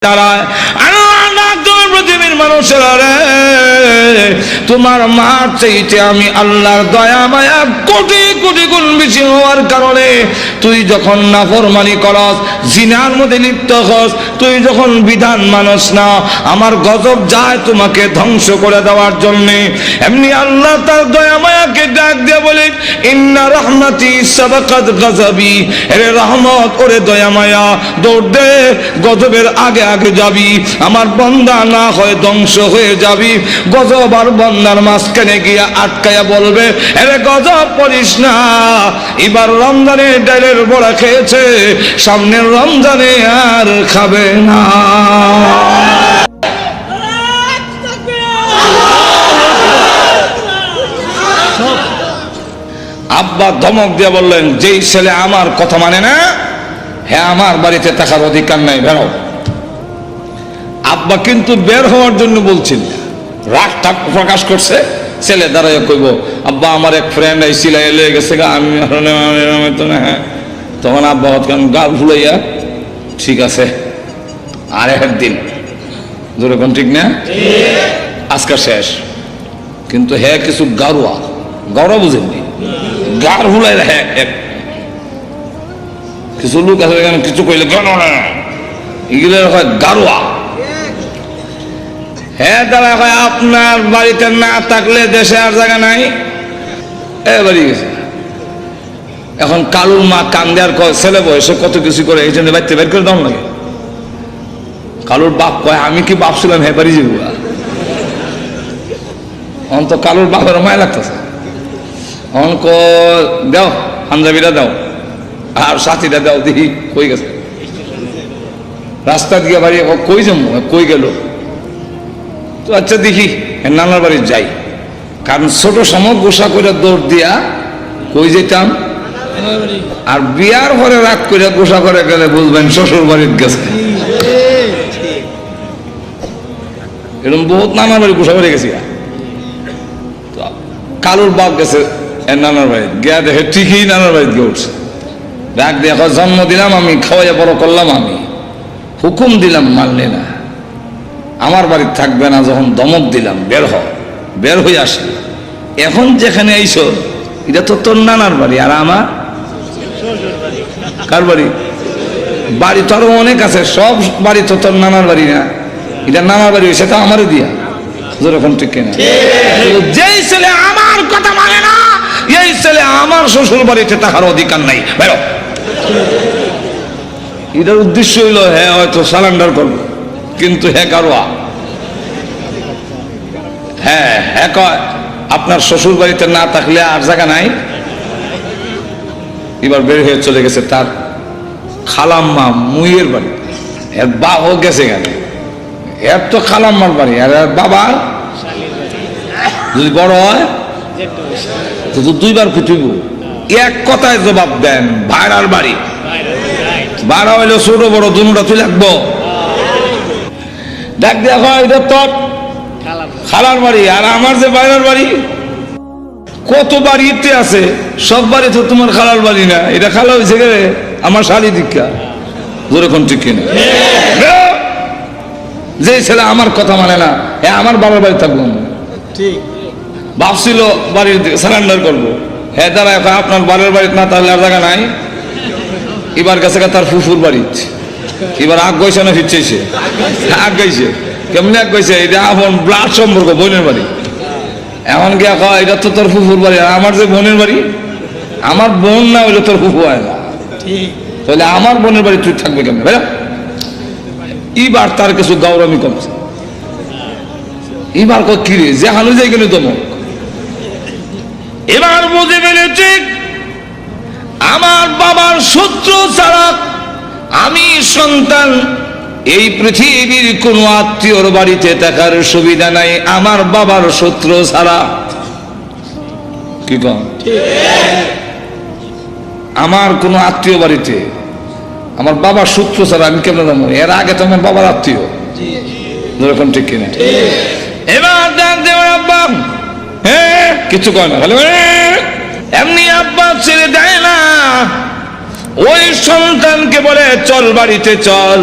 দাঁড়ায় পৃথিবীর মানুষেরা রে, তোমার মার চাইতে আমি আল্লাহর দয়া মায়া কোটি কোটি গুণ বেশি হওয়ার কারণে তুই যখন নাফরমানি করস, জিনার মধ্যে লিপ্ত হস, তুই যখন বিধান মানস না, আমার গজব যায় তোমাকে ধ্বংস করে দেওয়ার জন্যে। এমনি আল্লাহ তার দয়া মায়াকে ডাক দিয়ে বলে, ইন্না রহমতি সাবাকাত গজবি, এরে রহমত ওরে দয়া মায়া, দৌড় দে, গজবের আগে আগে যাবি, আমার বান্দা না হয় ধ্বংস হয়ে যাবি। গজব আর বান্দার মাঝখানে গিয়া আটকায়া বলবে, এরে গজব করিস না, এবার রমজানে ডালের বড়া খেয়েছে, সামনের রমজানে আর খাবে না। আব্বা ধমক দিয়ে বললেন, যেই ছেলে আমার কথা মানে না, হ্যাঁ আমার বাড়িতে থাকার অধিকার নাই, বেরো। আব্বা কিন্তু বের হওয়ার জন্য বলছেন, রাগ টাক প্রকাশ করছে। ছেলে দাঁড়ায় কইব, আব্বা আমার এক ফ্রেন্ড আইছিল, এলে গেছে গা, আমি তো না। হ্যাঁ, তখন আব্বা গাল ফুলাইয়া, ঠিক আছে আর একদিন, যেরকম ঠিক না, আজকে শেষ। কিন্তু হ্যাঁ কিছু গারুয়া গাওয়া বুঝেননি, গার ফুলাই হ্যাঁ কিছু লোক আছে কিছু কইলে এগুলো হয় গারুয়া। হ্যাঁ দাদা ভাই, আপনার বাড়িতে না থাকলে দেশে আর জায়গা নাই, বাড়ি গেছে। এখন কালুর মা কান্দে আর কয়, ছেলে বয়সে কত কিছু করে, এই জন্য বাড়িতে বের করে দাম লাগে। কালুর বাপ কয়, আমি কি বাপ ছিলাম, হ্যাঁ বাড়ি যাবো। এখন তো কালুর বাপের মায় লাগতেছে। এখন দাও পাঞ্জাবিটা দাও আর সাথীটা দাও, দেখি কই গেছে। রাস্তা দিয়ে বাড়ি কই যাবো, কই গেল তো আচ্ছা দেখি নানার বাড়ি যাই, কারণ ছোট সময় গোসা করে দৌড় দিয়া কই যেতাম, আর বিয়ার পরে রাগ করে গোসা করে গেলে বুঝবেন শ্বশুর বাড়ির গেছে। এরকম বহুত নানার বাড়ি গোসা করে গেছি। কালুর বাপ গেছে নানার বাড়ি, গিয়া দেখে ঠিকই নানার বাড়িতে গিয়ে উঠছে। ডাক দিয়ে জন্ম দিলাম আমি, খাওয়াইয়া বড় করলাম আমি, হুকুম দিলাম মানলে না, আমার বাড়িতে থাকবে না, যখন দমক দিলাম বের হ, বের হয়ে আসি। এখন যেখানে আইসো এটা তো তোর নানার বাড়ি, আর আমার কার বাড়ি? বাড়ি তো আরো অনেক আছে, সব বাড়ি তো তোর নানার বাড়ি না, এটা নানার বাড়ি, সেটা আমারও দিয়া। যেরকম ঠিক কিনা? যেই ছেলে আমার কথা মানে না, এই ছেলে আমার শ্বশুর বাড়িতে থাকার অধিকার নাই, বেরো। এটার উদ্দেশ্য হইল হ্যাঁ হয়তো সারেন্ডার করবো, কিন্তু হ্যাঁ গারোয়া। হ্যাঁ হ্যাঁ কয়, আপনার শ্বশুর বাড়িতে না থাকলে আর জায়গা নাই। এবার বের হয়ে চলে গেছে তার খালাম্মা মুইয়ের বাড়ি, এর বাবাও গেছে কেন, এর তো খালাম্মার বাড়ি, আর বাবা যদি বড় হয় তো দুইবার খুঁটিব। এক কথায় জবাব দেন, ভাইরার বাড়ি, ভাড়া হইলো ছোট বড় দুটা তুই লাগবো। ডাক দেখা এটা তোর খালার বাড়ি, আর আমার যে বাইরের বাড়ি, কত বাড়িতে আছে, সব বাড়ি তো তোমার খালার বাড়ি না, এটা খালা হয়েছে গেলে আমার শাড়ি দীক্ষা। যেরকম ঠিক কিনা? যে ছেলে আমার কথা মানে না, হ্যাঁ আমার বাবার বাড়ি থাকবো না, ভাবছিল বাড়ির সারেন্ডার করবো। হ্যাঁ দাঁড়া, আপনার বাড়ির বাড়িতে না তাহলে আর জায়গা নাই। এবার গেছে তার ফুফুর বাড়ি, এবার আগ গেছে না ফিরছে, আগ গাইছে। কেমনি আগ গাইছে? এটা আপন ব্লাড সম্পর্ক, বোনের বাড়ি। এমন গিয়া কয়, এটা তো তোর ফুফুর বাড়ি, আর আমার যে বোনের বাড়ি, আমার বোন না হইলে তোর ফুফু হয় না, তাহলে আমার বোনের বাড়ি তুই থাকবে কেমন? ভাই এবার তার কিছু গৌরবী কমছে। এবার কি রে, যে হানু যাই গেল তোমার। এবার বুঝে ফেলেছি আমার বাবার শত্রু ছাড়া আমি সন্তান, এই পৃথিবীর কোন আত্মীয়র বাড়িতে থাকার সুবিধা নাই আমার বাবার শত্রু ছাড়া। কি কন? আমার কোন আত্মীয় বাড়িতে আমার বাবার শত্রু ছাড়া আমি কেমন জানবো? এর আগে তো আমার বাবার আত্মীয়, যেরকম ঠিক কিনা? এবার জানতে আব্বা হ্যাঁ কিছু কয় না, এমনি আব্বা ছেড়ে দেয় না, ওই সন্তানকে বলে চল বাড়িতে চল,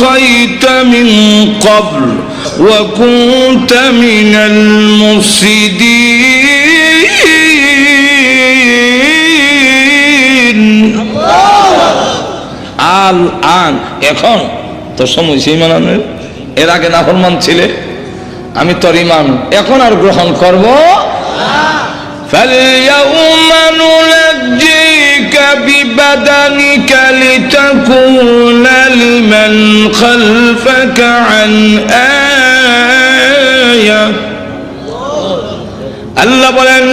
عصيت من قبل وكنت من المفسدين الآن এখন তো সময় সেই মানানোর এর আগে নাফরমান ছিলে আমি তোর ঈমান এখন আর গ্রহণ করব فاليوم ننجيك ببدنك لتكون لمن خلفك عن آية আল্লাহ বলেন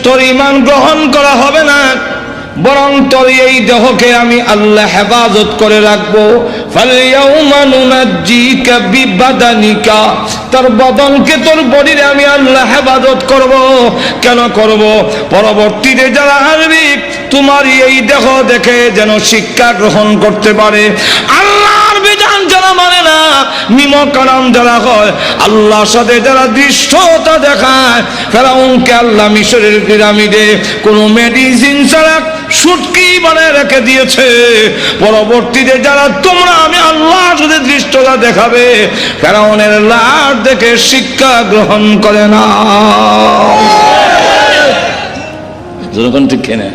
তোর ঈমান গ্রহণ করা হবে না বরং তোর এই দেহকে আমি আল্লাহ হেফাজত করে রাখবো ফালইয়াউমা নুনাজ্জিকা বিবাদানিকা তোর বদনকে তোর বডিরে আমি আল্লাহ হেফাজত করব কেন করব পরবর্তীতে যারা আসবে তোমার এই দেহ দেখে যেন শিক্ষা গ্রহণ করতে পারে আল্লাহর বিধান যারা মানে না নিমকারাম যারা হয় আল্লাহর সাথে যারা দৃষ্টতা দেখায় ফেরাউনকে আল্লাহ মিশরের পিরামিডে কোনো মেডিসিন ছাড়া সুটকি বানায় রেখে দিয়েছে পরবর্তীতে যারা তোমরা আমি আল্লাহর সাথে দৃষ্টতা দেখাবে ফেরাউনের লাশ দেখে শিক্ষা গ্রহণ করে না যখন ঠিক কিনা